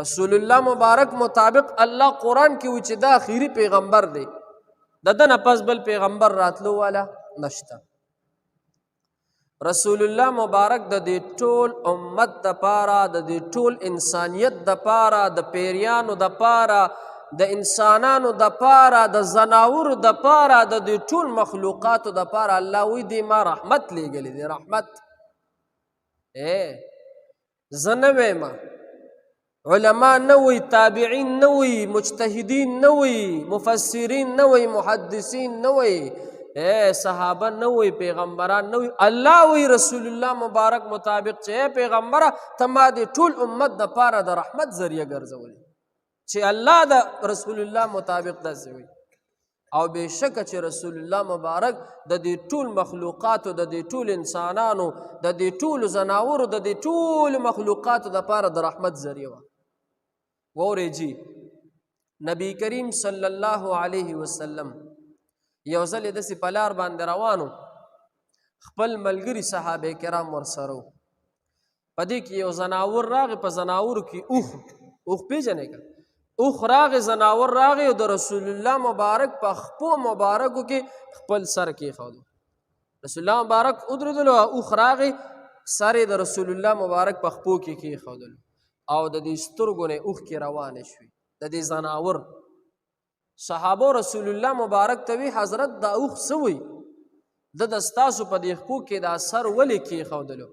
رسول الله مبارک مطابق الله قرآن کې وی چې دا آخري پیغمبر دی، د ده نه پس بل پیغمبر راتلو والا نشته. رسول الله مبارک د دې ټول امت دپاره، د دې ټول انسانیت دپاره، د پیریانو دپاره، د انسانانو دپاره، د زناورو دپاره، د دې ټول مخلوقاتو دپاره الله وی دی ما رحمت لیږلی دی. رحمت زه نه ویمه، علما نه وی، تابعین نه وی، مجتهدین نه وی، مفسرین نه وی، محدثین نه وی، صحابه نه وی، پیغمبران نه وی، الله وی رسول الله مبارک مطابق چې پیغمبره ته ما د ټول امت دپاره د رحمت ذریعه ګرځولی، چې الله د رسول الله مطابق داسې وی. او بېشکه چې رسول الله مبارک د دې ټول مخلوقاتو، د دې ټول انسانانو، د دې ټولو زناورو، د دې ټولو مخلوقاتو دپاره د رحمت ذریعه وه. وورئ جي نبی کریم صلی الله علیه وسلم یو ځل یې داسې په لار باندې روانو، خپل ملګري صحابه کرام ورسره وو. په دې کې یو زناور راغی، په زناورو کې اوښ پېژنئ که اوښ راغی، زناور راغی او د رسول الله مبارک په خپو مبارکو کې خپل سر کېښودو. رسول الله مبارک ودرېدلو، اوښ راغی، سر یې د رسول الله مبارک په خپو کې کېښودلو او د دې سترګو نه اوښکې روانې شوې د دې زناور. صحابو رسول الله مبارک ته وی حضرت دا اوښ څه وی؟ ده د ستاسو په دې خپو کې دا سر ولې کېښودلو؟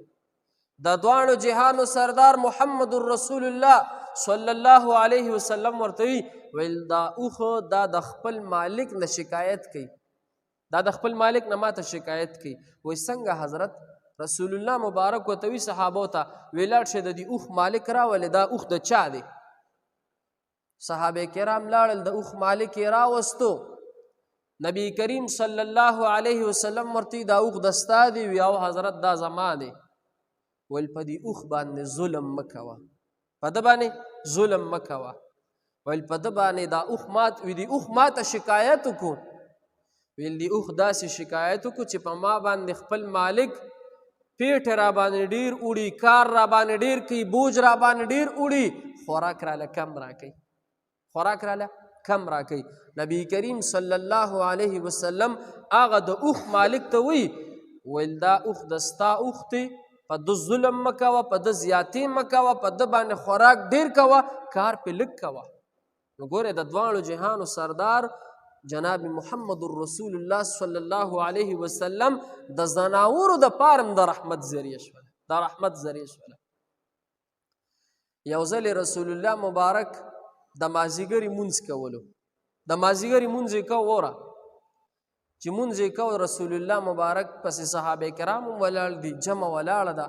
د دواړو جهانو سردار محمد رسول الله صلی الله علیه وسلم ورته ویل دا اوښ دا د خپل مالک نه شکایت کوي، دا د خپل مالک نه ماته شکایت کوي. وایي څنګه حضرت؟ رسول الله مبارک ورته وی صحابو ته وی لاړ شئ د دې اوښ مالک راولئ، دا اوښ د چا دی؟ صحابه کرام لاړل، د اوښ مالک یې راوستو. نبی کریم صلی الله علیه وسلم ورته دا اوښ د ستا دی؟ وی او حضرت دا زما دی. ویل په دې اوښ باندې ظلم مه کوه، په ده باندې ظلم مه کوه. ویل په ده باندې دا اوښ وی دې اوښ ماته شکایت وکړو. ویل دې اوښ داسې شکایت وکړو چې په ما باندې خپل مالک پیټ را باندې ډېر وړي، کار را باندې ډېر کوي، بوج را باندې ډېر وړي، خوراک راله کم راکوي، خوراک راله کم راکوي. نبی کریم صلی الله علیه وسلم هغه د اوښ مالک ته ویل دا اوښ د ستا اوښ دی، په ده ظلم مه کوه، په ده زیاتې مه کوه، په ده باندې خوراک ډېر کوه، کار پې لږ کوه. نو ګورئ د دواړو جهانو سردار جناب محمد رسول الله صلی الله علیه وسلم د زناورو دپاره هم د رحمت ذریعه شوله، د رحمت ذریعه شوله. یو ځل رسول الله مبارک د مازدیګري مونځ کولو، د مازدیګري مونځ یې کو. وره چې مونځ یې کو رسول الله مبارک پسې صحابه کرام هم ولاړ دي، جمع ولاړه ده.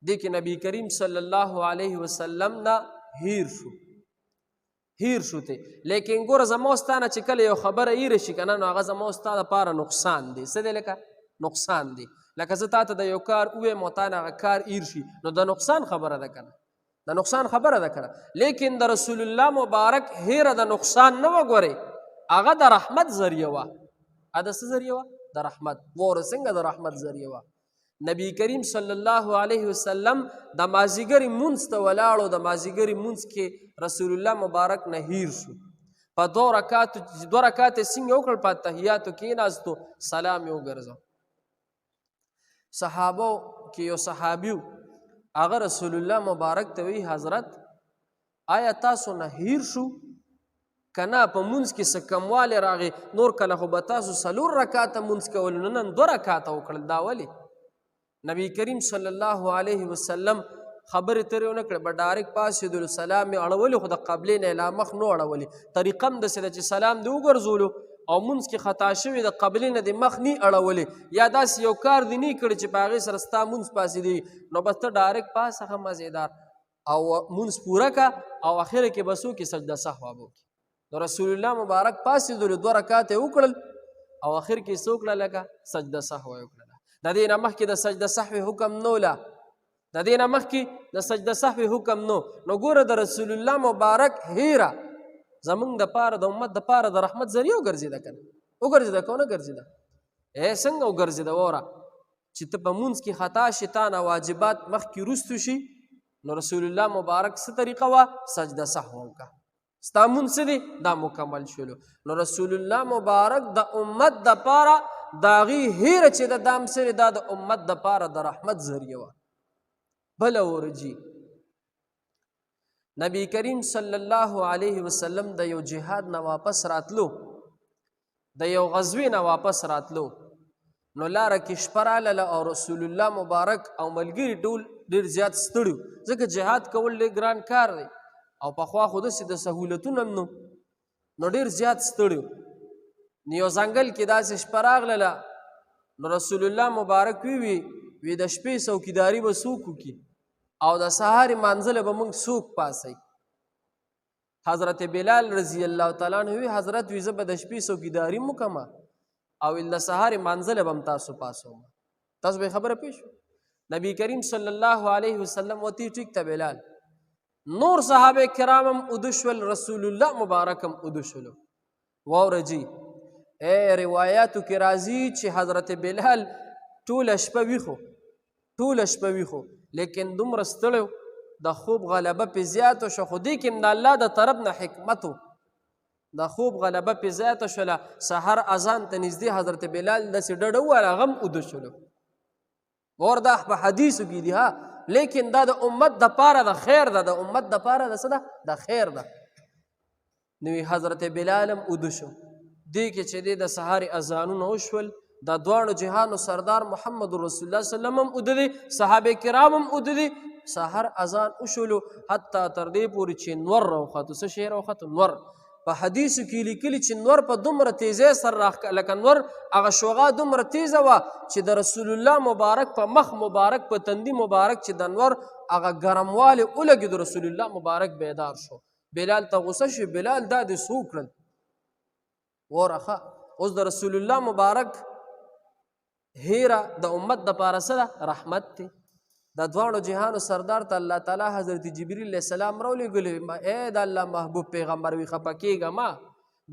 دې کې نبی کریم صلی الله علیه وسلم نه هیر شو ته. لیکن ګوره زما ستا نه چې کله یو خبره هیره شي که نه، نو هغه زما ستا دپاره نقصان دی. څه دی؟ لکه نقصان دی. لکه زه تا ته د یو کار ووایم او تا نه هغه کار هیر شي، نو د نقصان خبره ده که نه، د نقصان خبره ده که نه. لیکن د رسول الله مبارک هیره د نقصان نه وه. ګورئ هغه د رحمت ذریعه وه. هغه د څه ذریعه وه؟ د رحمت. وره څنګه د رحمت ذریعه وه؟ نبی کریم صلی الله علیه وسلم د مازدیګري مونځ ته ولاړو، د مازدیګري مونځ کې رسول الله مبارک نه هیر شو. په دوه رکعاتو یې څنګه وکړل؟ په اتحیاتو کېناستو، سلام یې وګرځو. صحابو کې یو صحابي و، هغه رسول الله مبارک ته وی حضرت آیا تاسو نه هیر شو که نه؟ په مونځ کې څه کموالی راغی، نور کله خو به تاسو 4 رکعاته مونځ کولو، نن 2 رکعاته وکړل، دا ولې؟ نبی کریم صلی الله علیه وسلم خبرې ترې ونه کړې، به ډایرکټ پاڅېدلو، سلام یې اړولي، خو د قبلې نه یې لا مخ نه اړولي. طریقه هم داسې ده چې سلام دې وګرځولو او مونځ کې خطا شوي د قبلې نه دې مخ نه اړولي، یا داسې یو کار دې نه کړی چې په هغې سره ستا مونځ پاسېدي، نو بس ته ډایرکټ پاسه ښه مزېدار او مونځ پوره که او اخره کې به څوکې سجده سهوه به وکړي. نو رسول الله مبارک پاسېدلو، 2 رکعاته یې وکړل او اخر کې څه وکړه؟ لکه سجده سهوه یې وکړله. د دې نه مخکې د سجده سهوې حکم نه وله، د دې نه مخکې د سجده سهوې حکم نه. نو ګوره د رسول الله مبارک هیره زمونږ دپاره د امت دپاره د رحمت ذریعه وګرځېده که نه؟ وګرځېده که ونه ګرځېده؟ څنګه وګرځېده؟ وره چې ته په مونځ کې خطا شي، تا نه واجبات مخکې وروستو شي، نو رسول الله مبارک څه طریقه وه سجده سهو وکړه ستا مونځ څه دی دا مکمل شولو نو رسول الله مبارک د امت دپاره د هغې هیره چې د دام سرې دا د امت دپاره د رحمت ذریعه وه بله ورځي نبی کریم صلی الله علیه وسلم د یو جهاد نه واپس راتلو د یو غزوې نه واپس راتلو نو لاره کې شپه راغله او رسول الله مبارک او ملګري ټول ډېر زیات ستړي ځکه جهاد کول ډېر ګران کار دی او پخوا خو داسې د سهولتونه هم نو ډېر زیات ستړي نو یو ځنګل کې داسې شپه راغله نو رسول الله مبارک وی د شپې څوکیداري به څوک وکړي او د سهار مانځله به موږ څوک پاسئ حضرت بلال رضی الله تعالی عنه وی حضرت وی زه به د شپې څوکیداري م وکړمه او د سهار مانځله به هم تاسو پاسوم تاسو به خبره پوه شو نبی کریم صلی الله علیه وسلم وتی ټیک ته بلال نور صحابه کرام هم اوده شول رسول الله مبارک هم اوده شولو واوره جی روایاتو کې راځي چې حضرت بلال ټوله شپه ویښو لیکن دومره ستړی د خوب غلبه پې زیاته شو خو دې کې د الله د طرف نه حکمت د خوب غلبه پې زیاته شوله سحر اذان ته نږدې حضرت بلال داسې ډډه وویل هغه هم اوده شولو اور دا په حدیثو کې دي ها لیکن دا د امت دپاره د خیر ده د امت دپاره د څه ده د خیر ده نو حضرت بلال هم اوده شو دې کې چې دی د سهار اذانونه وشول دا دواړو جهانو سردار محمد رسول الله وسلم هم اوده دی صحابه کرام هم اوده دي سحر اذان وشولو حتی تر دې پورې چې نور راوخته څه شی راوخته نور په حدیثو کې لیکلي چې نور په دومره تیزۍ سره لکه نور هغه شوغا دومره تیزه وه چې د رسول الله مبارک په مخ مبارک په تندي مبارک چې د نور هغه ګرموالی ولګېد رسول الله مبارک بیدار شو بلال ته غوسه شو بلال دا دې څه وکړل وره اوس د رسول الله مبارک هیره د امت دپاره څه ده رحمت دی د دواړو جهانو سردار ته الله تعالی حضرت جبریل علیه السلام راولېږلی ای د الله محبوب پیغمبر وي خفه کېږه ما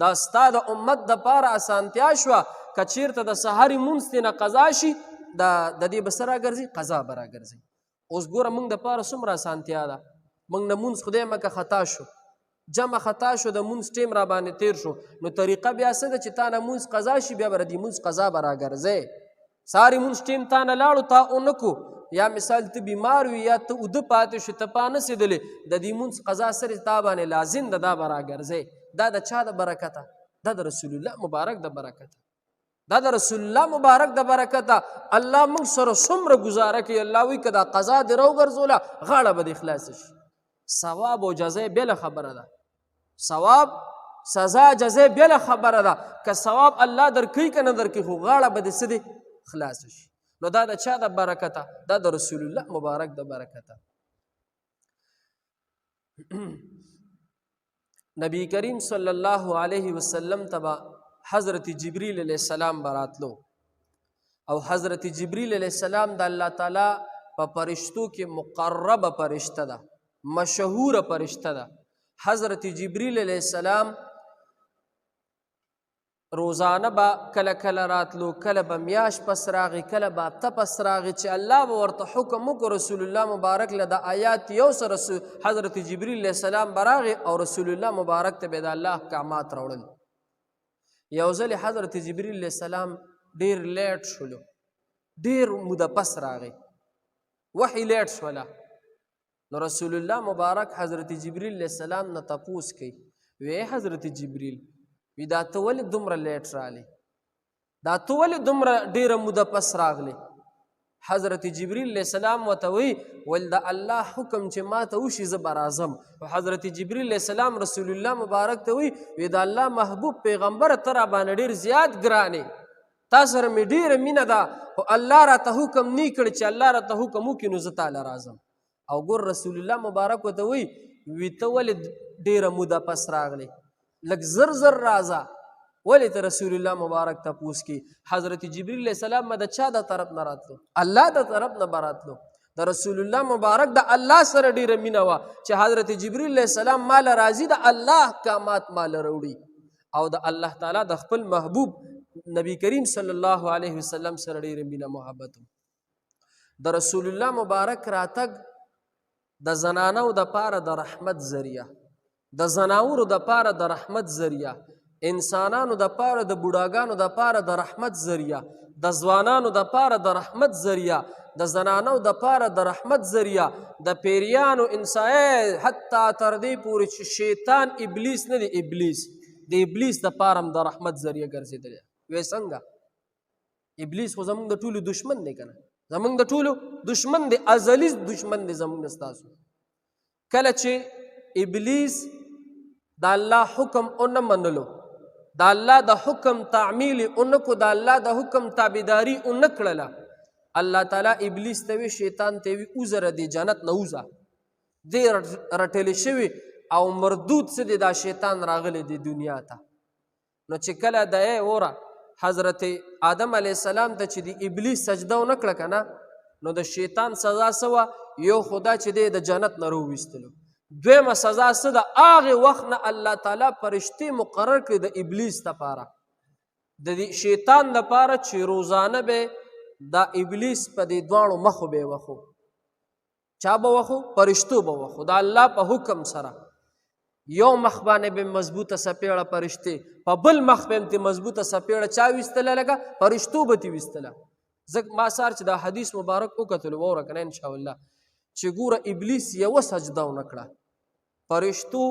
دا ستا د امت دپاره اسانتیا شوه که چېرته د سحري مونځ ترې نه قضا شي د دې به څه راګرځي قضا به راګرځي اوس ګوره موږ دپاره څومره اسانتیا ده موږ نه مونځ خدای مکه خطا شو جمع خطا شو د مونځ ټیم را باندې تیر شو نو طریقه بیا څه ده چې تا نه مونځ قضا شي بیا به د دې مونځ قضا به راګرځی ساری مونځ ټیم تا نه لاړو تا اونکو یا مثال ته بیمار وي یا ته اوده پاتې شو ته پا نسېدلې د دې مونځ قضا سره تا باندې لازم ده دا به راګرځی دا د چا د برکته دا د رسول الله مبارک د برکته دا د رسول الله مبارک د برکته الله موږ سره څومره ګزاره کوي الله وایي که دا قضا دې راوګرځوله غاړه به دې خلاصه شي ثواب او جزا بېله خبره ده ثواب سزا جزا بېله خبره ده که ثواب الله درکوي که نه درکوي خو غاړه به دې څه دی خلاصه شي نو دا د چا د برکته دا د رسول الله مبارک د برکته نبی کریم صلی الله علیه وسلم ته حضرت جبریل علیه السلام براتلو او حضرت جبریل علیه السلام د الله تعالی په فرشتو کې مقربه فرشته ده مشهوره فرشته ده حضرت جبریل علیه السلام روزانه به کله کله راتلو کله به میاش پس راغی کله به هفته پس راغی چې الله به ورته حکم وکړو رسول الله مبارک له د آیات یو سره حضرت جبریل علیه السلام به راغی او رسول الله مبارک ته به د الله احکامات راوړل یو ځل حضرت جبریل علیه السلام ډېر لیټ شولو ډېر موده پس راغی وحی لیټ شوله نو رسول الله مبارک حضرت جبریل علیه السلام نه تپوس کوي وی حضرت جبریل وی دا ته ولې دومره لیټ راغلی دا ته ولې دومره ډېره موده پس راغلی حضرت جبریل علیه السلام ورته وی ول د الله حکم چې ما ته وشي زه به راځم حضرت جبریل علیه السلام رسول الله مبارک ته وی د الله محبوب پیغمبره ته را باندې ډېر زیات ګرانې تا سره مې ډېره مینه ده خو الله راته حکم نه کړی چې الله راته حکم وکړي نو زه تاله راځم او ګور رسول الله مبارک ورته وی ته ولې ډېره موده پس راغلی لږ زر زر راځه ولې ته رسول الله مبارک تپوس کی حضرت جبریل علیه السلام د چا د طرف نه راتلو الله د طرف نه به راتلو د رسول الله مبارک د الله سره ډېره مینه وه چې حضرت جبریل علیه السلام ماله راځي د الله احکامات ماله راوړي او د الله تعالی د خپل محبوب نبی کریم صلی الله علیه وسلم سره ډېره مینه محبت د رسول الله مبارک راتګ د زنانو د پاره د رحمت ذریعہ، د زناورو د پاره د رحمت ذریعہ، انسانانو د پاره د بوډاګانو د پاره د رحمت ذریعہ، د ځوانانو د پاره د رحمت ذریعہ، د زنانو د پاره د رحمت ذریعہ، د پیریانو انسان حتی تر دې پورې چې شیطان ابلیس نه دی، ابلیس د ابلیس د پاره هم د رحمت ذریعہ ګرځېدلی. وی څنګه؟ ابلیس خو زمونږ د ټولو دشمن دی که نه؟ زمونږ د ټولو دشمن دی، ازلی دشمن دی زمونږ د ستاسو. کله چې ابلیس د الله حکم ونه منلو، د الله د حکم تعمیل ونه کو، د الله د حکم تابعداري ونه کړله، الله تعالی ابلیس ته وی، شیطان ته وی اوزره دی جنت نه وځه، دی رټلی شوي او مردود څه دی دا شیطان راغلی دی دنیا ته. نو چې کله د وره حضرت آدم علیه السلام ته چې د ابلیس سجده ونه کړه که نه، نو د شیطان سزا څه وه؟ یو خدا چې دی د جنت نه راوویستلو. دویمه سزا څه ده؟ هغې وخت نه الله تعالی فرشتې مقرر کړي د ابلیس دپاره، د شیطان دپاره چې روزانه به دا ابلیس په دې دواړو مخو به یې وخو. چا به وخو؟ فرشتو به وخو د الله په حکم سره. یو مخ باندې به مضبوطه څپېړه فرشتې، په بل مخ به هم ترې مضبوطه څپېړه چا ویستله؟ لکه فرشتو به ترې ویستله. ځکه ما سهار چې دا حدیث مبارک وکتلو واوره که نه انشاءالله، چې ګوره ابلیس یوه سجده ونه کړه، فرشتو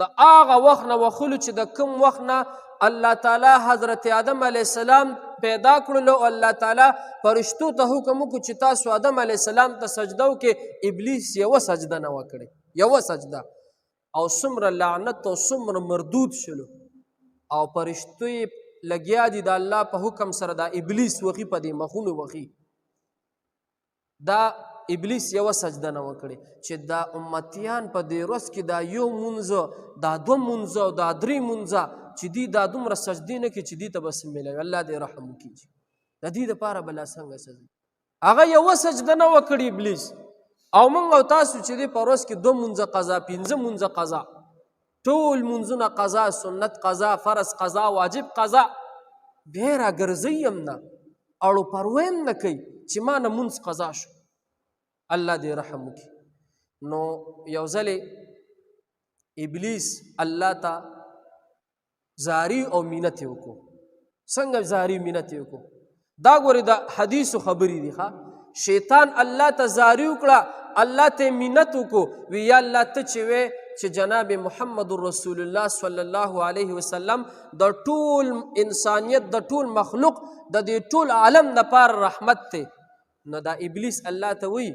د هغه وخت نه وخلو چې د کوم وخت نه الله تعالی حضرت آدم علیه السلام پیدا کړلو، الله تعالی فرشتو ته حکم وکړو چې تاسو آدم علیه السلام ته سجده وکړئ. ابلیس یوه سجده نه وه کړې، یوه سجده. او څومره لعنت او څومره مردود شلو، او فرشتو یې لګیا دي د الله په حکم سره دا ابلیس وخي په دې مخونو وخي. دا ابلیس یوه سجده نه وکړي چې دا امتیان په دې ورځ کې دا یو مونځه، دا دوه مونځه، دا درې مونځه چې دوی دا دومره سجدې نه کړي چې دوی ته به څه میلوي. الله دې رحم وکړي. د دې دپاره به لا څنګه سجده؟ هغه یوه سجده نه وکړي ابلیس. او موږ او تاسو چې دی په ورځ کې دوه مونځه قضا، پنځه مونځه قضا، ټول مونځونه قضا، سنت قضا، فرض قضا، واجب قضا، بیا یې راګرځوي هم نه، اړو پروا هم نه کوي چې ما نه مونځ قضا شو. الله دې رحم وکړي. نو یو ځلې ابلیس الله ته زاری او مینت یې وکړو. څنګه زاری مینت یې وکړو؟ دا ګورې د حدیثو خبرې دي ښه. شیطان الله ته زاری وکړه، الله ته مینت وکړو، وی یا الله ته چې وی چې جناب محمد رسول الله صلی الله علیه وسلم د ټول انسانیت، د ټول مخلوق، د دې ټول عالم دپاره رحمت دی. نو دا ابلیس الله ته وی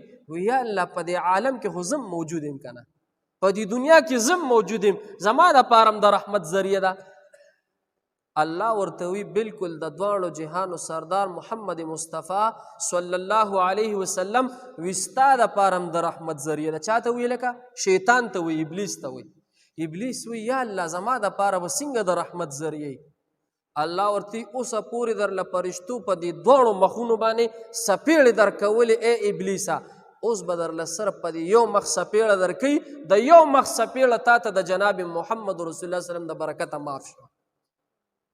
یا الله په دې عالم کې خو زم موجود یم که نه، په دې دنیا کې زم موجود یم، زما دپاره هم د رحمت ذریعه ده. الله ورته وی بالکل د دواړو جهانو سردار محمد مصطفی صلی الله علیه وسلم وی ستا دپاره هم د رحمت ذریعه ده. چا ته وی؟ لکه شیطان ته وی، ابلیس ته وی. ابلیس وی یا الله زما دپاره به څنګه د رحمت ذریعه؟ الله ورته اوسه پورې درله فرشتو په دې دواړو مخونو باندې څپېړې درکولې. ای ابلیسه اوس به درله صرف په دې یو مخ څپېړه درکوي، د یو مخ څپېړه تا ته د جناب محمد رسول الله صلی الله علیه وسلم د برکته معاف شوه.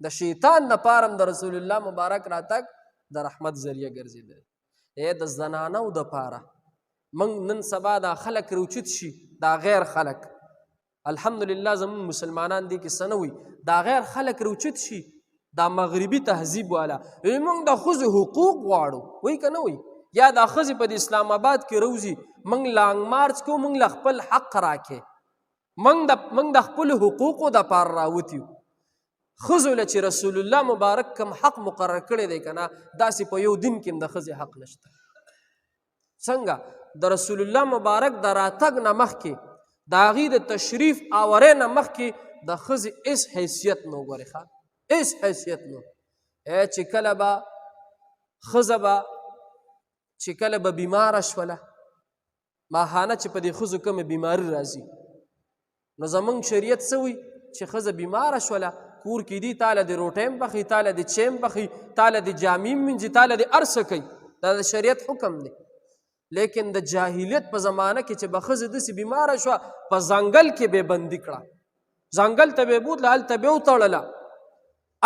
د شیطان دپاره هم د رسول الله مبارک راتګ د رحمت ذریعه ګرځېدلی. ای د زنانو دپاره موږ نن سبا دا خلک روچت شي، دا غیر خلک، الحمدلله زموږ مسلمانان دي کې څه نه وي، دا غیر خلک روچت شي، دا مغربي تهذیب والا موږ د ښځو حقوق غواړو، وایي که نه وایي؟ یا دا ښځې په د اسلام آباد کې روزي، موږ لانګ مارچ کوو، موږ له خپل حق راکې، موږ د خپلو حقوقو دپاره راوتي یو. ښځو له چې رسول الله مبارک کوم حق مقرر کړی دی که نه، داسې په یو دین کې هم د ښځې حق نشته. څنګه؟ د رسول الله مبارک د راتګ نه مخکې، د هغې د تشریف آورۍ نه مخکې د ښځې هېڅ حیثیت نه وګورئ ښه، هېڅ حیثیت نه. چې کله به ښځه به چې کله به بیماره شوله، ماهانه چې په دې ښځو کومه بیماري راځي، نو زمونږ شریعت څه وایي؟ چې ښځه بیماره شوله، کور کې دي، تاله د روټۍ هم پخوي، تاله د چای هم پخوي، تاله د جامې هم مینځي، تاله د هر څه کوي، دا د شریعت حکم دی. لیکن د جاهلیت په زمانه کې چې به ښځه داسې بیماره شوه، په ځنګل کې به یې بندي کړه، ځنګل ته به یې بوتله، هلته به یې وتړله،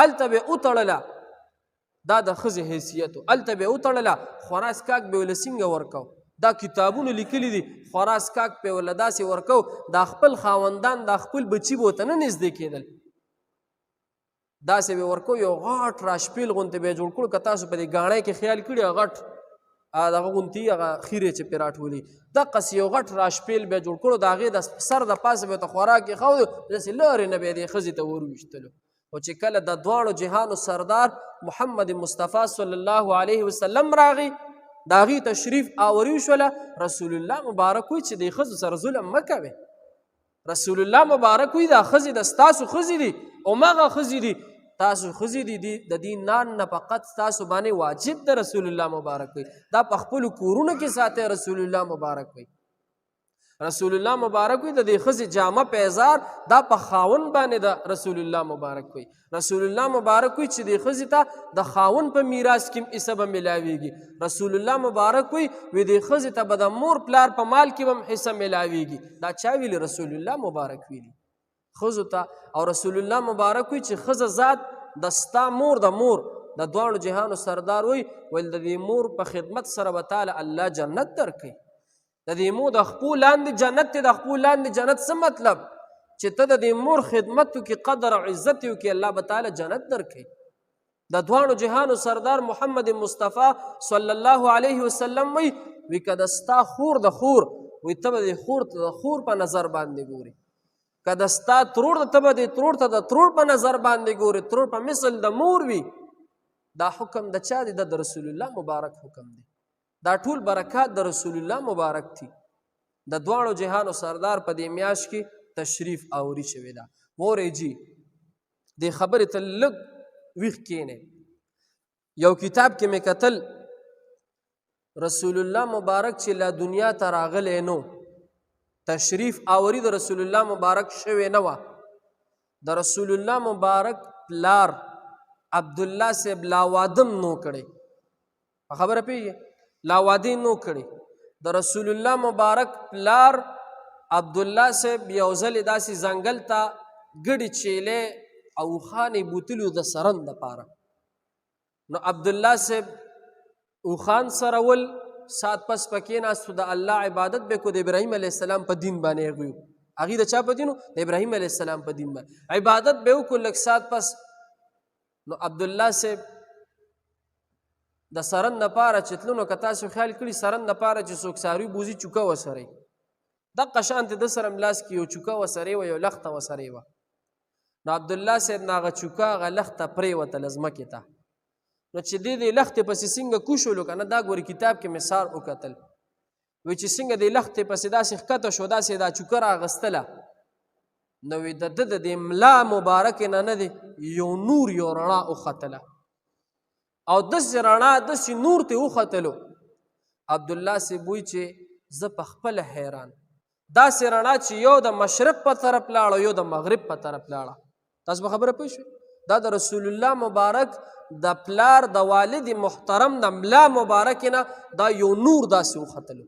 هلته به یې وتړله، دا د ښځې حیثیت و. هلته به یې وتړله، خوراک څښاک به یې له څنګه ورکو، دا کتابونه لیکلي دي خوراس کاک پې ورله داسې ورکو دا خپل خاوندان دا خپل بچي به ورته نه نږدې کېدل داسې به ورکو یو غټ راشپیل غوندې به یې جوړ کړو که تاسو په دې ګاڼۍ کې خیال کړي غټ دغه غوندې هغه خیرې چې پرې راټولي دقسې یو غټ راشپیل به یې جوړ کړو د هغې د سر د پاسه به ورته خوراک ایښودو داسې لارې نه به یې دې ښځې ته ورویشتلو خو چې کله د دواړو جهانو سردار محمد مصطفی صلی الله علیه وسلم راغی د هغې تشریف آوري وشوله رسول الله مبارک وایي چې دې ښځو سره ظلم مه کوئ رسول الله مبارک وایي دا ښځې د ستاسو ښځې دي همغه ښځې دي تاسو ښځې دي د دې نان نفقت تاسو باندې واجب ده رسول الله مبارک وایي دا په خپلو کورونو کې ساتئ رسول الله مبارک وایي رسول الله مبارک وایي د دې ښځې جامه پیزار دا په خاوند باندې ده رسول الله مبارک وایي رسول الله مبارک وایي چې دې ښځې ته د خاوند په میراث کې هم حصه به میلاویږي رسول الله مبارک وایي دې ښځې ته به د مور پلار په مال کې به هم حصه میلاویږي دا چا ویلي رسول الله مبارک ویلي ښځو ته او رسول الله مبارک وایي چې ښځه ذات د ستا مور د دواړو جهانو سردار وایي ویل د دې مور په خدمت سره به تعالی الله جنت درکوي د دې مور د خپو لاندې جنت دی د خپو لاندې جنت څه مطلب چې ته د دې مور خدمت وکړې قدر او عزت یې وکړې الله به تعالی جنت درکوي د دواړو جهانو سردار محمد مصطفی صلی الله علیه وسلم وایي که د ستا خور د خور وایي ته به د خور په نظر باندې ګوري که د ستا ترور ته به د ترور ته د ترور په نظر باندې ګوري ترور په مثل د مور وي دا حکم د چا دی د رسول الله مبارک حکم دی دا ټول برکات د رسول الله مبارک دي د دواړو جهانو سردار په دې میاشت کې تشریف آوري شوې ده وورئ جي دې خبرې ته لږ ویښ کښېنئ یو کتاب کې مې کتل رسول الله مبارک چې لا دنیا ته راغلی نو تشریف آوری د رسول الله مبارک شوې نه وه د رسول الله مبارک پلار عبدالله صاحب لا وادم نو کړی خبره پوهېږئ لا وادي نو کړی د رسول الله مبارک پلار عبدالله صاحب یو ځلې داسې ځنګل ته ګډې چیلې او اوښانې بوتلي د سرن دپاره نو عبدالله صاحب اوښان سرول سات پس پکې ناستو د الله عبادت به کو د ابراهیم علیه السلام په دین باندې هغوی هغې د چا په دین د ابراهیم علیه السلام په دین باندې عبادت به وکړو لږ سات پس نو عبدالله صاحب د سرن دپاره چې تلو که تاسو خیال کړي سرن دپاره چې څوک څاروي بوزي چوکه وسرئ دقه شانتې د سره ملاس کې یو چوکه وسرې وه یو لخته وسرې وه نو عبدالله صاحب نه هغه چوکه هغه لخته پرېوتله ځمکې ته نو چې دې لختې پسې څنګه کوشولو که نه دا ګورې کتاب کې مې سار وکتل وایي چې څنګه دې لختې پسې داسې ښکته شو داسې دا چوکه راغستله نو وایي د ده د دې ملا مبارکې نه دی یو نور یو رڼا وختله او داسې رڼا داسې نور ته وختلو عبدالله صاحب وایي چې زه په خپله حیران داسې رڼا چې یو د مشرق په طرف لاړه یو د مغرب په طرف لاړه تاسو به خبره پوه شوئ دا د رسول الله مبارک د پلار د والد محترم د ملا مبارک نه دا یو نور داسې وختلو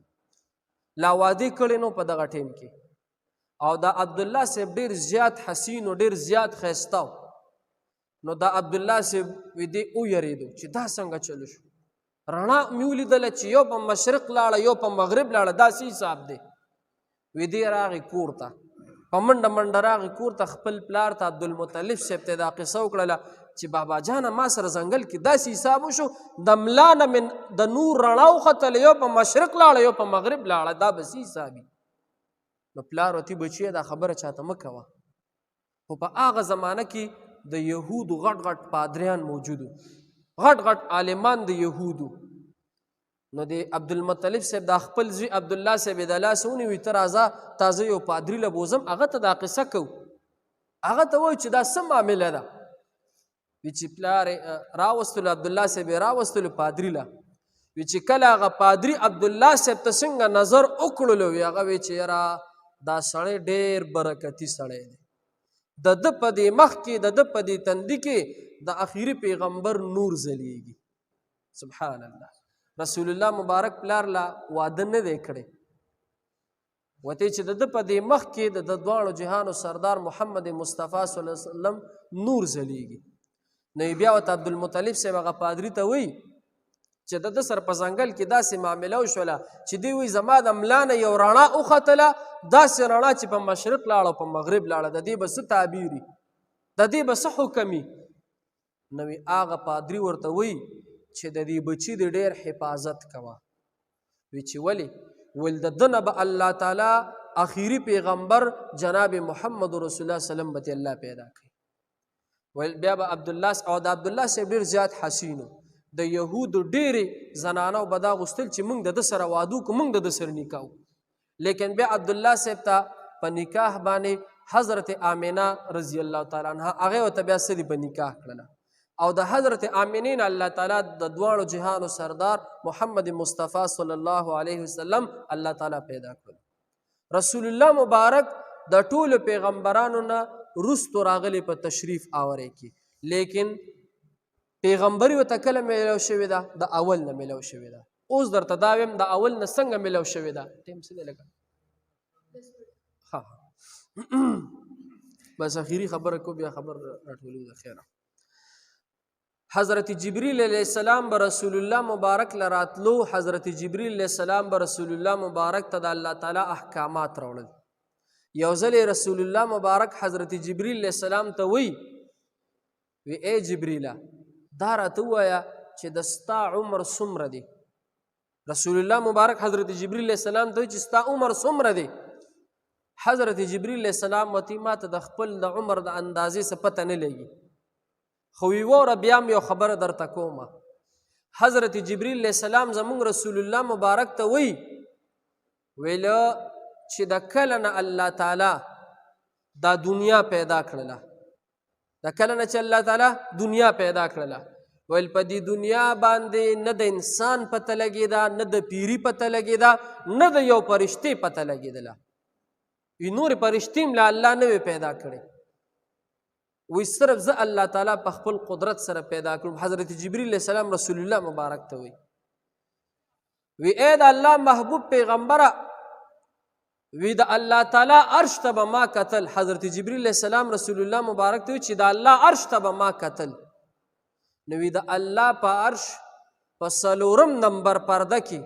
لا واده کړی نو په دغه ټیم کې او دا عبدالله صاحب ډېر زیات حسین او ډېر زیات ښایسته نو دا عبدالله صاحب وی دی ویرېدو چې دا څنګه چلو شو رڼا مې ولیدله چې یو په مشرق لاړه یو په مغرب لاړه داسې حساب دی وی دی راغی کور ته په منډه منډه راغی کور ته خپل پلار ته عبدالمطلب صاحب ته دا قصه وکړله چې بابا جانه ما سره ځنګل کې داسې حساب وشو د ملا نه مې د نور رڼا وختله یو په مشرق لاړه یو په مغرب لاړه دا به څه حسابي نو پلار ورته بچیه دا خبره چاته مه کوه خو په هغه زمانه کې د یهودو غټ غټ پادریان موجودو غټ غټ عالمان د یهودو نو د عبدالمطلب صاحب دا خپل زوی عبدالله صاحب د لاسه ونیوي ته راځه تازه یو پادري له بوزم هغه ته دا قصه کوو هغه ته وایي چې دا څه معامله ده وی چې پلار راوستلو عبدالله صاحب یې راوستلو پادري له وی چې کله هغه پادري عبدالله صاحب ته څنګه نظر وکړلو وی هغه وی چې یاره دا سړی ډېر برکتي سړی دی د ده په دې مخ کې د ده په دې تندي کې د اخري پیغمبر نور ځلیږي سبحان الله رسول الله مبارک پلار لا واده نه دی کړی وته چې د ده په دې مخ کې د دواړو جهانو سردار محمد مصطفی صلی الله علیه وسلم نور ځلیږي نو بیا ورته عبدالمطلب صاحب هغه پادري ته وایي چې د سر په ځنګل کې داسې معامله وشوله چې دی وایي زما د ملا نه یو رڼا وختله، داسې رڼا چې په مشرق لاړه او په مغرب لاړه، د دې به څه تعبیر وي، د دې به څه حکم وي؟ نو هغه پادري ورته وایي چې د دې بچي د ډېر حفاظت کوه. وی چې ولې؟ ویل د ده نه به الله تعالی اخیری پیغمبر جناب محمد رسول الله سلم به الله پیدا کړي. ویل بیا به عبدالله او د عبدالله صاحب ډېر زیات حسینو، د یهودو ډېرې زنانو به دا غوښتل چې موږ د ده سره واده وکړو، موږ د ده سره نکاح وکړو. لیکن بیا عبدالله صاحب ته په نکاح باندې حضرت آمینه رضی الله تعالی عنها هغې ورته بیا څه دي په نکاح کړله، او د حضرت آمینې نه الله تعالی د دواړو جهانو سردار محمد مصطفی صلی الله علیه وسلم الله تعالی پیدا کړل. رسول الله مبارک د ټولو پیغمبرانو نه وروستو راغلی په تشریف آوری کې، لیکن پیغمبري ورته کله میلاو شوې ده؟ د اول نه میلاو شوې ده. اوس درته دا ویم د اول نه څنګه میلاو شوې ده؟ ټیم څه دی لږه؟ ها بس اخیری خبره کو بیا خبر راټولو ده. خیره حضرت جبریل علیہ السلام به رسول الله مبارک لراتلو، حضرت جبریل علیہ السلام به رسول الله مبارک ته د الله تعالی احکامات راوړل. یو ځل رسول الله مبارک حضرت جبریل علیہ السلام ته وی اے جبریله دا راته ووایه چې د ستا عمر څومره دی؟ رسول الله مبارک حضرت جبریل علیہ السلام ته وی چې ستا عمر څومره دی؟ حضرت جبریل علیہ السلام وتی ما ته د خپل د عمر د اندازې څه پته نه لګي، خو وی وره بیا هم یو خبره درته کومه. حضرت جبریل علیہ السلام زمونږ رسول الله مبارک ته وی ویله چې د کله نه الله تعالی دا دنیا پیدا کړله، د کله نه چې الله تعالی دنیا پیدا کړله، ویل په دې دنیا باندې نه د انسان پته لګېده، نه د پیري پته لګېده، نه د یو فرشتې پته لګېدله. وی نورې فرشتې هم له الله نه وې پیدا کړې، وی صرف زه الله تعالی په خپل قدرت سره پیدا کړم. حضرت جبریل علیہ السلام رسول الله مبارک ته وی اے د الله محبوب پیغمبره، وی د الله تعالی عرش ته به ما کتل. حضرت جبریل علیہ السلام رسول الله مبارک ته وی چې د الله عرش ته به ما کتل، نو وی د الله په عرش په 4 نمبر پرده کې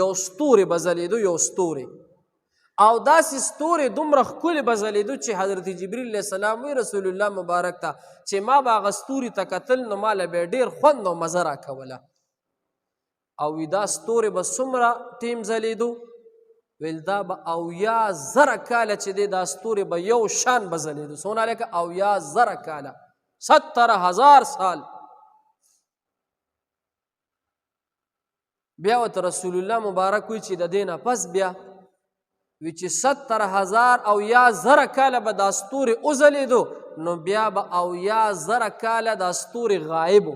یو ستوری به ځلېدو، یو ستوری، او داسې ستوري دومره ښکلې به ځلېدو چې حضرت جبریل علیہ السلام وی رسول الله مبارک ته چې ما به هغه ستوري ته کتل نو ما له به ډېر خوند او مزه راکوله. او وی دا ستوري به څومره ټیم ځلېدو؟ ویل دا به 90,000 کاله چې دی دا ستوري به یو شان به ځلېدو. څونه لکه 90,000 کاله، 70,000 سال. بیا ورته رسول الله مبارک وی چې د دې نه پس بیا وی چې 70,000 کاله به دا ستوري وځلېدو، نو بیا به 90,000 کاله دا ستوري غایب و.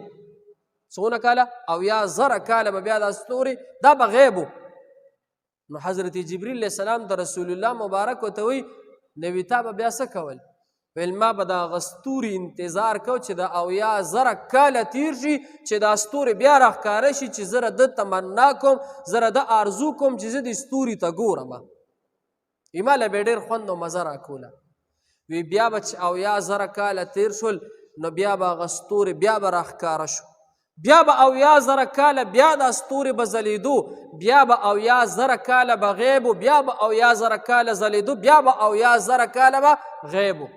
څونه کاله؟ 90,000 کاله به بیا دا ستوري دا به غیب و. نو حضرت جبریل علیہ السلام ته رسول الله مبارک ورته وی نو تا به بیا څه کول؟ ویل ما به د هغه ستوري انتظار کو چې د 90,000 کاله تیر شي چې دا ستوري بیا راښکاره شي چې زه د تمنا کوم، زه د آرزو کوم چې زه دې ستوري ته ګورم. ما له به ډېر خوند او مزه راکوله. وی بیا به چې 90,000 کاله تیر شول نو بیا به هغه ستوري بیا به راښکاره شو، بیا به 90,000 کاله بیا دا ستوري به ځلېدو، بیا به 90,000 کاله به غیب و، بیا به 90,000 کاله ځلېدو، بیا به 90,000 کاله به غیب و.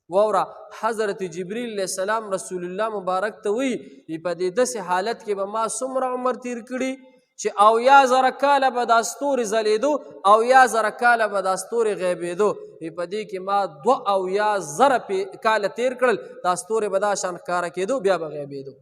واوره حضرت جبریل علیہ السلام رسول الله مبارک ته وی په دې داسې حالت کې به ما څومره عمر تیر کړي چې 90,000 کاله به دا ستوري ځلېدو، 90,000 کاله به دا ستوري غیبېدو. په دې کې ما 92,000 کاله تیر کړل، دا ستوري به دا شان ښکاره کېدو بیا به غیبېدو.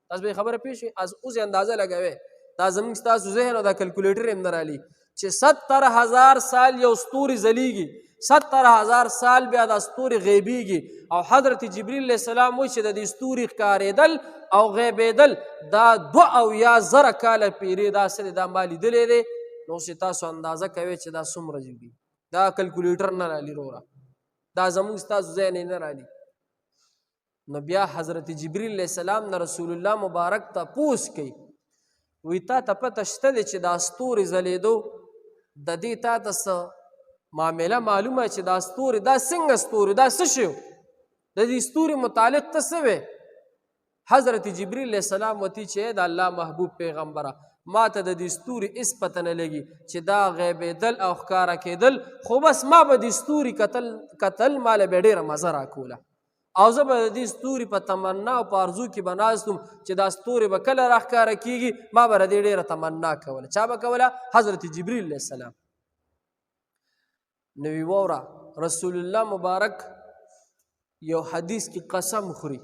تاسو به خبره پوه شئ. اوس یې اندازه لګوئ، دا زموږ ستاسو ذهن او دا کلکولیټر هم نه رالي چې 70,000 سال یو ستوري ځلیږي، 70,000 سال بیا دا ستوري غیبیږي. او حضرت جبریل علیہ السلام وایي چې د دې ستوري ښکارېدل او غیبېدل دا 92,000 کاله پیرې دا څه دی، دا ما لیدلی دی. نو اوس تاسو اندازه کوئ چې دا څومره جوړي. دا کلکولیټر نه رالي وروره، دا زموږ ستاسو ذهن یې نه رالي. نو بیا حضرت جبریل علیہ السلام نه رسول الله مبارک تپوس کوي، وی تا ته پته شته دی چې دا ستوري ځلېدو د دې تا ته څه معامله معلومه چې دا ستوري دا څنګه ستوري دا څه شی د دې ستوري متعلق ته څه وی؟ حضرت جبریل علیہ السلام وتی چې د الله محبوب پیغمبره ما ته د دې ستوري هېڅ پته نه لګي چې دا غیبېدل او ښکاره کېدل، خو بس ما به د ستوري کتل ماله به ډېره مزه راکوله، او زه به د دې ستوري په تمنا او په ارزو کې به ناست وم چې دا ستوري به کله راښکاره کېږي، ما به د دې ډېره تمنا کوله. چا به کوله؟ حضرت جبریل علیه السلام. نو وی واوره رسول الله مبارک یو حدیث کې قسم خوري،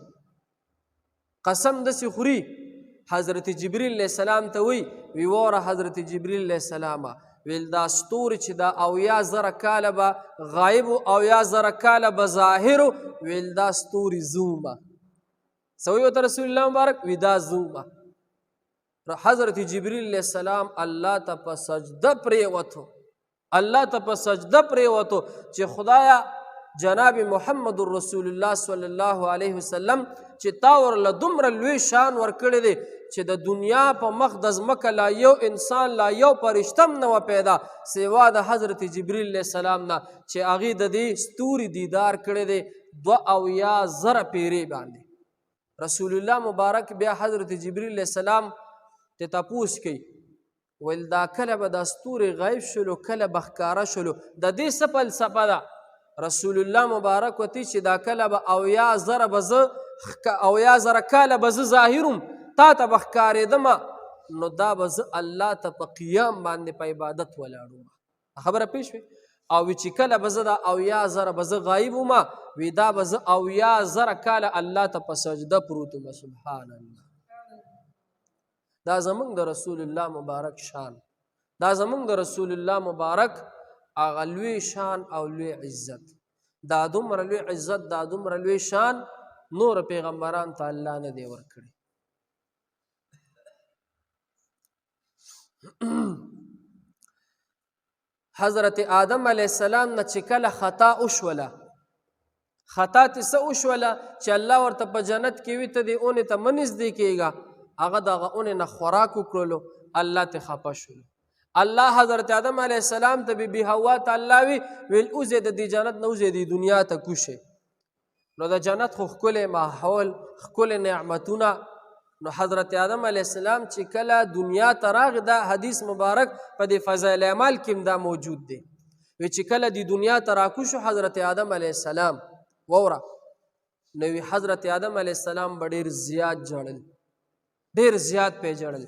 قسم داسې خوري، حضرت جبریل علیہ السلام ته وی واوره حضرت جبریل علیہ السلام ویل دا ستوري چې دا 80,000 کاله به غایب او 80,000 کاله به ظاهر ویل دا ستوري زومه. څه وی ورته رسول الله مبارک؟ وی دا زومه. حضرت جبریل علیہ السلام الله ته په سجده پرېوتو، الله ته په سجده پرېوتو چې خدایا جناب محمد رسول الله صلی الله علیه وسلم چې تا ورله دومره لوی شان ورکړی دی چې د دنیا په مخ د ځمکه لا یو انسان لا یو فرشته هم نه وه پیدا سوا د حضرت جبریل علیه السلام نه چې هغې د دې ستوري دیدار کړی دی 72,000 پیرې باندې. رسول الله مبارک بیا حضرت جبریل علیه السلام ته تپوس کوي ویل دا کله به دا ستوري غیب شلو کله به ښکاره شلو، د دې څه فلسفه ده؟ رسول الله مبارک وتی چې دا کله به 80,000 کاله به زه ظاهروم تا ته به ښکارېدمه، نو دا به زه الله ته په قیام باندې په عبادت ولاړم. خبره پوه شوې؟ او وی چې کله به زه دا 80,000 به زه غایب ومه وی دا به زه 80,000 کاله الله ته په سجده پروت ومه. سبحان الله. دا زمونږ د رسول الله مبارک شان، دا زمونږ د رسول الله مبارک هغه لوی شان او لوی عزت. دا دومره لوی عزت، دا دومره لوی شان نور پیغمبران ته الله نه دی ورکړی. حضرت آدم علیه السلام نه چې کله خطا وشوله، خطا تې څه وشوله چې الله ورته په جنت کې وي ته دې اونې ته مه نږدې کېږه، هغه د هغه اونې نه خوراک وکړلو، الله ترې خفه شولو. الله حضرت آدم علیه السلام ته بی حوا ته الله ویل اوځې د دې جنت نه اوځې دې دنیا ته کوشې. نو د جنت خو ښکلی ماحول، ښکلی نعمتونه. نو حضرت آدم علیه السلام چې کله دنیا ته راغی، دا حدیث مبارک په دې فضایل اعمال کې هم دا موجود دی، وی چې کله دې دنیا ته راکوشو حضرت آدم علیه السلام ووره نو وی حضرت آدم علیه السلام به ډېر زیات ژړل، ډېر زیات پې ژړل،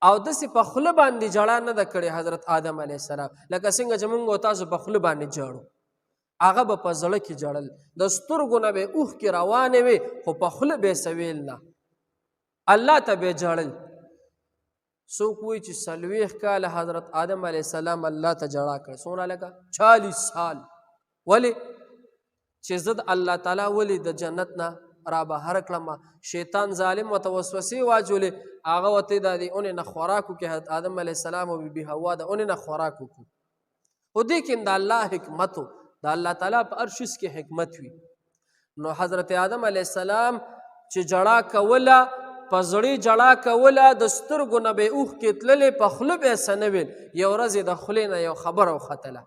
او داسې په خوله باندې ژړا نه ده کړې حضرت آدم علیه السلام لکه څنګه چې موږ او تاسو په خوله باندې ژاړو، هغه به په زړه کې ژړل، د سترګو نه به یې اوښکې روانې وې خو په خوله به یې څه ویل نه، الله ته به یې ژړل. څوک وایي چې 40 کاله حضرت آدم علیه السلام الله ته ژړا کړه، څومره لکه 40 سال. ولې؟ چې زه د الله تعالی ولې د جنت نه را بهر کړم، شیطان ظالم ورته وسوسې واچولې، هغه ورته د دې اونې نه خوراک وکړي، حضرت آدم علیه السلام او بی حوا د اونې نه خوراک وکړو. خو دې کې د الله حکمت و، د الله تعالی په هر شیز کې حکمت وي. نو حضرت آدم علیه السلام چې ژړا کوله، په زړې ژړا کوله، د سترګو نه به یې اوښکې تللې، په خوله به یې څه نه ویل. یو ورځ یې د خولې نه یو خبره وختله.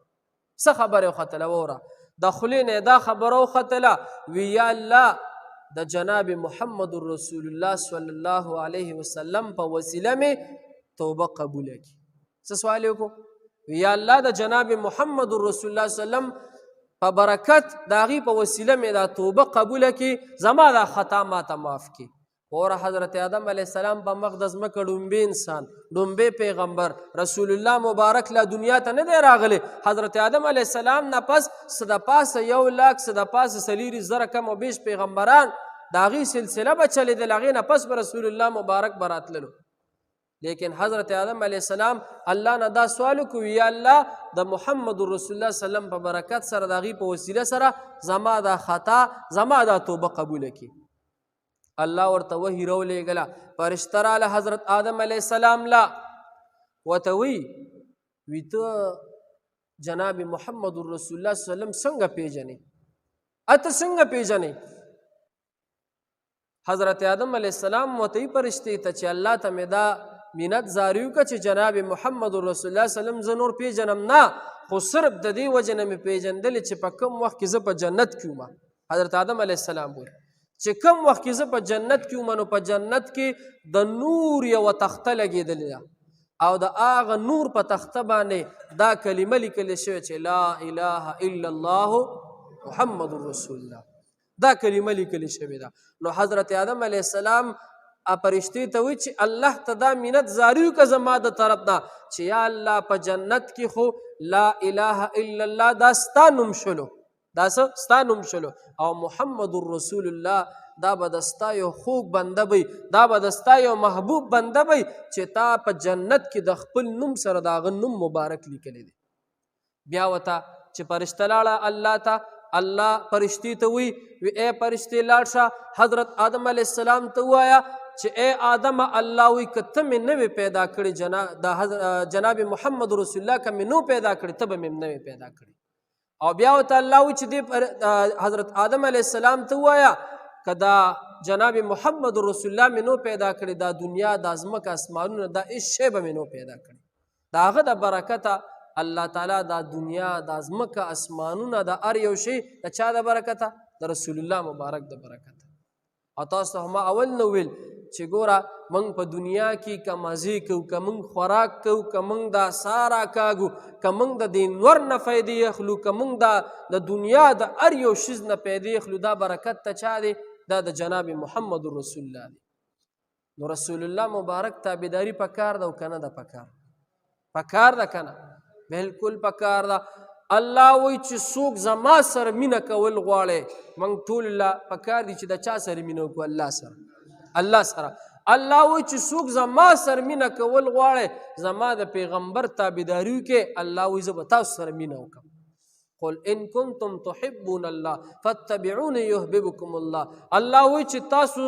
څه خبره یې وختله؟ ووره د خولې نه یې دا خبره وختله، وی یا الله د جناب محمد رسول الله صلی الله علیه وسلم په وسیله مې توبه قبوله کړي. څه سوال یې وکړو؟ یا الله د جناب محمد رسول الله صلی الله علیه وسلم په برکت د هغې په وسیله مې دا توبه قبوله کړي، زما دا خطا ماته معاف کړي. اور حضرت آدم علیه السلام په مخ د ځمکه ډومبې انسان، ډومبې پیغمبر رسول الله مبارک لا دنیا ته نه دی راغلی. حضرت آدم علیه السلام نه پس څه د پاسه 100,000 څه د پاسه 40,000 کم و بیش پیغمبران د هغې سلسله به چلېدل، هغې نه پس به رسول الله مبارک به راتللو. لیکن حضرت آدم علیه السلام الله نه دا سوال وکړو، یا الله د محمد رسول الله وسلم په برکت سره د هغې په وسیله سره زما دا خطا، زما دا توبه قبوله کړي. الله ورته وحی راولېږله، فرشته راله حضرت آدم علیه السلام لا ورته وی ته جناب محمد رسول الله صلی الله علیه وسلم څنګه پیژنې؟ ته څنګه پیژنې؟ حضرت آدم علیه السلام ورته وی فرشتې ته چې الله ته مې دا منت زاری وکړه چې جناب محمد رسول الله صلی الله علیه وسلم زه نور پیژنم نه، خو صرف د دې وجې نه مې پیژندلې چې په کوم وخت کې زه په جنت کې وم. حضرت آدم علیه السلام وایي چې کوم وخت کې زه په جنت کې وم نو په جنت کې د نور یوه تخته لګېدلې ده او د هغه نور په تخته باندې دا کلمه لیکلې شوې چې لا اله الا الله محمد رسول الله، دا کلمه لیکلې شوې ده. نو حضرت آدم علیه السلام فرشتې ته وایي چې الله ته دا منت زاری وکړه زما د طرف نه چې یا الله په جنت کې خو لا اله الا الله دا ستا نوم شلو، دا څه ستا نوم شلو، او محمد رسول الله دا به د ستا یو خوږ بنده وي، دا به د ستا یو محبوب بنده وي چې تا په جنت کې د خپل نوم سره د هغه نوم مبارک لیکلی دی. بیا ورته چې فرشته لاړه الله ته، الله فرشتې ته وایي ای فرشتې لاړ شه حضرت آدم علیه السلام ته ووایه چې ای آدم الله وایي که ته مې نه وې پیدا کړې جناب محمد رسول الله که مې نو پیدا کړې ته به مې نه وې پیدا کړې. او بیا ورته الله وایي چې دې حضرت آدم علیه السلام ته ووایه که دا جناب محمد رسول الله مې نو پیدا کړې دا دنیا دا ځمکه اسمانونه دا هېڅ شی به مې نو پیدا کړي، د هغه د برکته الله تعالی دا دنیا دا ځمکه اسمانونه دا هر یو شی د چا د برکته؟ د رسول الله مبارک د برکته. او تاسو ته ما اول نو ویل چې ګوره موږ په دنیا کې که مزې کوو، که موږ خوراک کوو، که موږ دا سارا کاږو، که موږ د دې نور نه فایدې اخلو، که موږ د دنیا د هر یو شیز نه پیدې اخلو، دا برکت ته چا دی؟ دا د جناب محمد رسول الله دی. نو رسول الله مبارک تابعداري پکار ده او کنه ده پکار؟ پکار ده کنه؟ بالکل پکار ده. الله وایي چې څوک زما سره مینه کول غواړي، موږ ټول له پکار دي چې د چا سره مینه وکړو؟ الله سره. الله سره. الله وایي چې څوک زما سره مینه کول غواړي زما د پیغمبر تابعداري وکړي، الله وایي زه به تاسو سره مینه وکړم. قل ان کنتم تحبون الله فاتبعوني يحببكم الله. الله وایي چې تاسو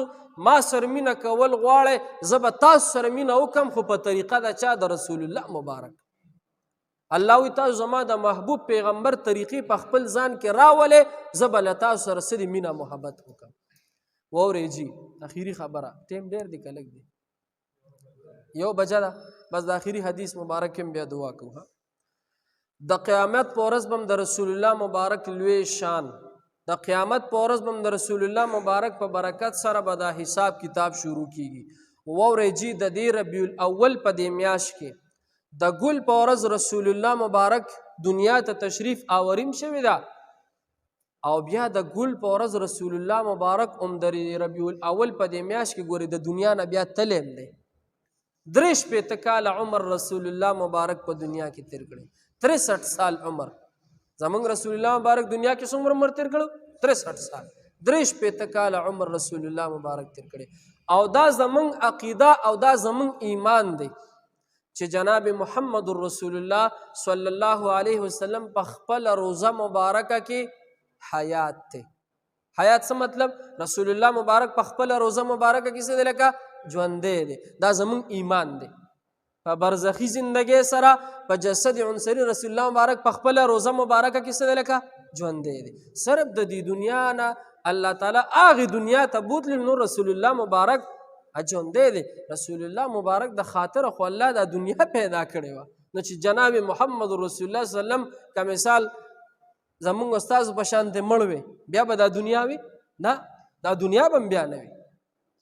ما سره مینه کول غواړئ زه به تاسو سره مینه وکړم، خو په طریقه د چا؟ د رسول الله مبارک. الله وایي تاسو زما د محبوب پیغمبر طریقې په خپل ځان کې راولئ، زه به له تاسو سره څه د مینه محبت وکړم. واورئ جي اخیری خبره، ټیم ډېر دی که لږ دی؟ 1 بجه ده، بس د اخیری حدیث مبارک هم بیا دعا کوو. د قیامت په ورځ به د رسول الله مبارک لوی شان، د قیامت په ورځ به د رسول الله مبارک په برکت سره به دا حساب کتاب شروع کیږي. واورئ جي د دې ربیع الاول په دې میاشت کې د ګل په ورځ رسول الله مبارک دنیا ته تشریف آوریم شوی ده، او بیا د ګل په ورځ رسول الله مبارک د ربیع الاول په دې میاشت کې ګوري د دنیا نه بیا تلیم دی. 63 کاله عمر رسول الله مبارک په دنیا کې تیر کړی، 63 سال عمر. زمونږ رسول الله مبارک دنیا کې څومره عمر تیر کړو؟ 63 سال. 63 کاله عمر رسول الله مبارک تیر کړی. او دا زمونږ عقیده او دا زمونږ ایمان دی چې جناب محمد رسول الله صلی الله علیه وسلم په خپل روزه مبارکه کې حیات دی. حیات څه مطلب؟ رسول الله مبارک په خپل روزه مبارکه کې څه دی؟ لکه ژوندی دی. دا زمونږ ایمان دی. په برزخی زندگی سره په جسد عنصري رسول الله مبارک په خپل روزه مبارکه کې څه دی؟ لکه ژوندی دی. صرف د دې دنیا نه الله تعالی هغې دنیا ته بوتلی، نو رسول الله مبارک ژوندی دی. رسول الله مبارک د خاطر خو الله دا دنیا پیدا کړې وه، نو چې جناب محمد رسول الله صلی الله علیه وسلم که مثال زمونږ استازو په شانتې مړ وي بیا به دا دنیا وي؟ نه، دا دنیا به هم بیا نه وي.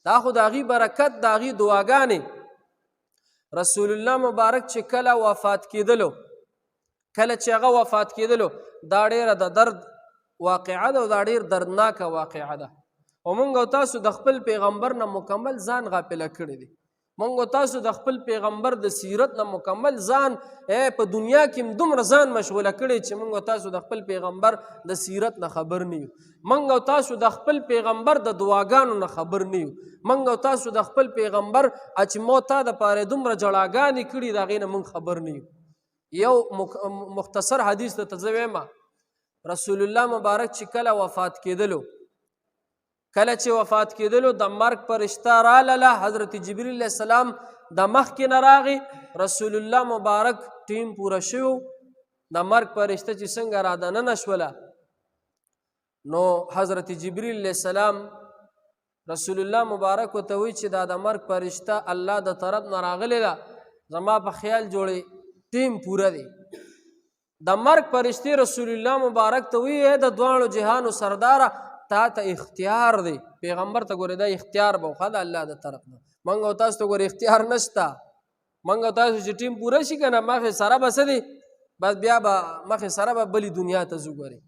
دا خو د هغې برکت، د هغې دعاګانې. رسول الله مبارک چې کله وفات کېدلو، کله چې هغه وفات کېدلو، دا ډېره د درد واقعه ده او دا ډېر دردناکه واقعه ده. او موږ او تاسو د خپل پیغمبر نه مکمل ځان غافله کړی دی. موږ او تاسو د خپل پیغمبر د سیرت نه مکمل ځان په دنیا کې دومره ځان مشغوله کړی چې موږ او تاسو د خپل پیغمبر د سیرت نه خبر نه یو. موږ او تاسو د خپل پیغمبر د دعاګانو نه خبر نه یو. موږ او تاسو د خپل پیغمبر چې مو ته د پاره دومره جړاګانې کړي د هغې نه موږ خبر نه یو. یو مختصر حدیث ته زه وایم، رسول الله مبارک چې کله وفات کېدلو، کله چې وفات کېدلو د مرګ فرشته راله، حضرت جبریل علیه السلام د مخکې نه راغی. رسول الله مبارک ټیم پوره شو، د مرګ فرشته چې څنګه را دننه شوله، نو حضرت جبریل علیه السلام رسول الله مبارک ورته وایي چې دا د مرګ فرشته الله د طرف نه راغلی ده، زما په خیال جوړې ټیم پوره دی. د مرګ فرشتې رسول الله مبارک ته وایي د دواړو جهانو سرداره تا ته اختیار دی. پیغمبر ته ګورې دا اختیار به وخه د الله د طرف نه. موږ او تاسو ته ګورې اختیار نشته. موږ او تاسو چې ټیم پوره شي که نه مخې سره به څه دی بس بیا به مخې سره به بلې دنیا ته ځو. ګورې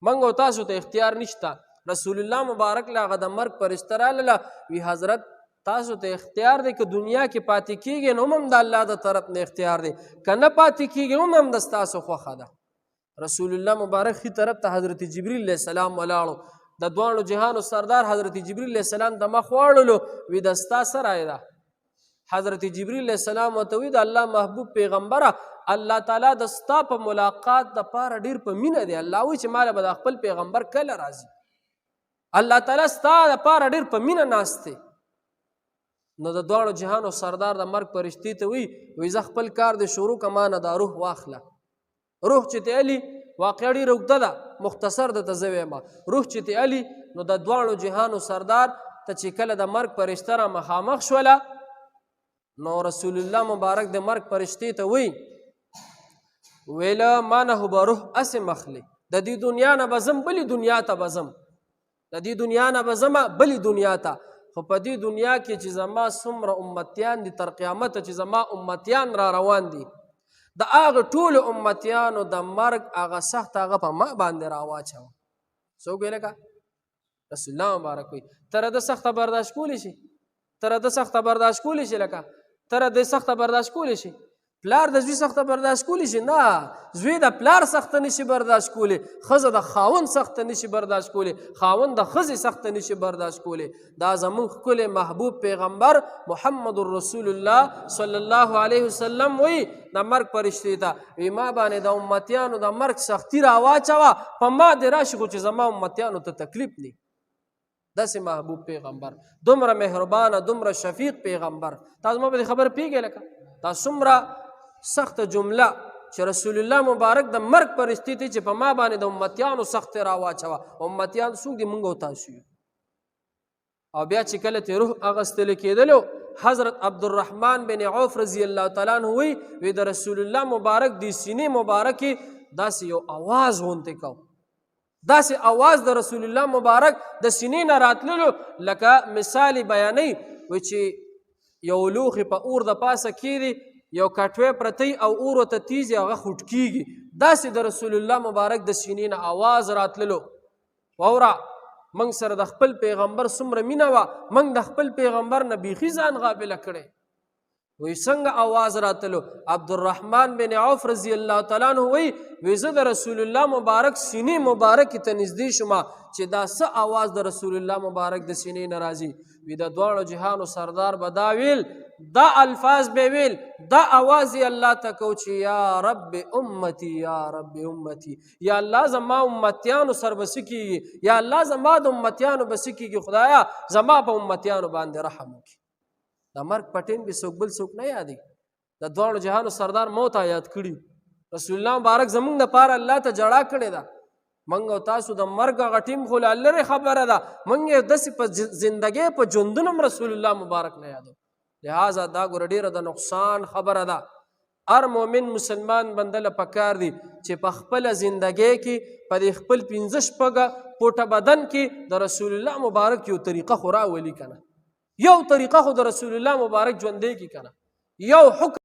موږ او تاسو ته اختیار نشته. رسول الله مبارک له هغه د مرګ فرشته راغله وی حضرت تاسو ته اختیار دی که دنیا کې پاتې کېږئ نو هم د الله د طرف نه اختیار دی، که نه پاتې کېږئ هم د ستاسو خوښه ده. رسول الله مبارک ښي طرف ته حضرت جبریل علیه السلام ولاړو. د دواړو جهانو سردار حضرت جبریل علیه السلام د مخ واړلو وی د ستا څه رایه ده؟ حضرت جبریل علیه السلام ورته وی د الله محبوب پیغمبره الله تعالی د ستا په ملاقات دپاره ډېر په مینه دی. الله وایي چې ماله به د خپل پیغمبر کله راځي. الله تعالی ستا دپاره ډېر په مینه ناست دی. نو د دواړو جهانو سردار د مرګ فرشتې ته وی زه خپل کار دې شروع که ما نه دا روح واخله. روح چې ته علي واقعه ډېره اوږده ده، مختصر درته زه وایم. روح چې ته علي نو د دواړو جهانو سردار ته چې کله د مرګ فرشته را مخامخ شوله نو رسول الله مبارک د مرګ فرشتې ته ویله ما نه به روح هسې مخلي، د دې دنیا نه به ځم بلې دنیا ته به ځم، د دې دنیا نه به ځمه بلې دنیا ته. خو په دې دنیا کې چې زما څومره امتیان دي تر قیامته چې زما امتیان را روان دي د هغه ټولو امتیانو د مرګ هغه سخت هغه په ما باندې راواچوه. څوک ویل که رسول الله مبارک وایي تره د سخته برداشت کولی شي، تره د سخته برداشت کولی شي، لکه تره د سخته برداشت کولی شي. پلار د زوی سخته برداشت کولی شي؟ نه، زوی د پلار سخته نشي برداشت کولی، ښځه د خاوند سخته نشي برداشت کولی، خاوند د ښځې سخته نشي برداشت کولی. دا زموږ ښکلی محبوب پیغمبر محمد رسول الله صلی الله علیه وسلم وایي د مرګ فرشتې ته وی ما باندې د امتیانو د مرګ سختي راواچوه، په ما دې راشي خو چې زما امتیانو ته تکلیف نه. داسې محبوب پیغمبر، دومره مهربانه، دومره شفیق پیغمبر. تاسو ما به دې خبر پیږئ لکه دا څومره سخت جمله چې رسول الله مبارک د مرګ فرشتې ته چې په ما باندې د امتیانو سخت راواچوه. امتیان څوک دي؟ موږ او تاسو یو. او بیا چې کله ته روح اغستل کېدلو حضرت عبدالرحمن بن عوف رضی الله تعالی عنه وی د رسول الله مبارک د سینې مبارکې داسې یو آواز غونتی کو، داسې آواز د رسول الله مبارک د سینې نه راتللو لکه مثال بیانوي وی چې یو لوښي په اور د پاسه کېږي، یو کټوی پرتی او اور ورته تیز هغه خوټ کېږي، داسې د رسول الله مبارک د سینې نه آواز راتللو. واوره موږ سره د خپل پیغمبر څومره مینه وه، موږ د خپل پیغمبر نه بیخي ځان غافله کړی. وی څنګه آواز راتلو؟ عبدالرحمن بن عوف رضی الله تعالی عنه وی زه د رسول الله مبارک سینې مبارکې ته نږدې شومه چې دا څه آواز د رسول الله مبارک د سینې نه راځي. وی د دواړو جهانو سردار به دا ویل، دا الفاظ به ویل، دا آواز یې الله ته کو چې یا رب امتی یا رب امتی، یا الله زما امتیانو سر به څه کېږي، یا الله زما د امتیانو به څه کېږي، خدایا زما په امتیانو باندې رحم وکړي. د مرګ پټین به څوک بل څوک نه یادي، د دواړو جهانو سردار موت یاد کړي. رسول الله مبارک زمونږ دپاره الله ته جړا کړې ده. موږ او تاسو د مرګ هغه ټیم خو لا لرې خبره ده، موږ یې داسې په زندګۍ په ژوندون هم رسول الله مبارک نه یادو. لہذا دا ګوره ډېره د نقصان خبره ده. هر مؤمن مسلمان بنده له پکار دي چې په خپله زندګۍ کې په دې خپل 15 شپږه پوټه بدن کې د رسول الله مبارک یو طریقه خو راولي که نه، یو طریقه خو د رسول الله مبارک ژوندۍ کې که نه، یو حکم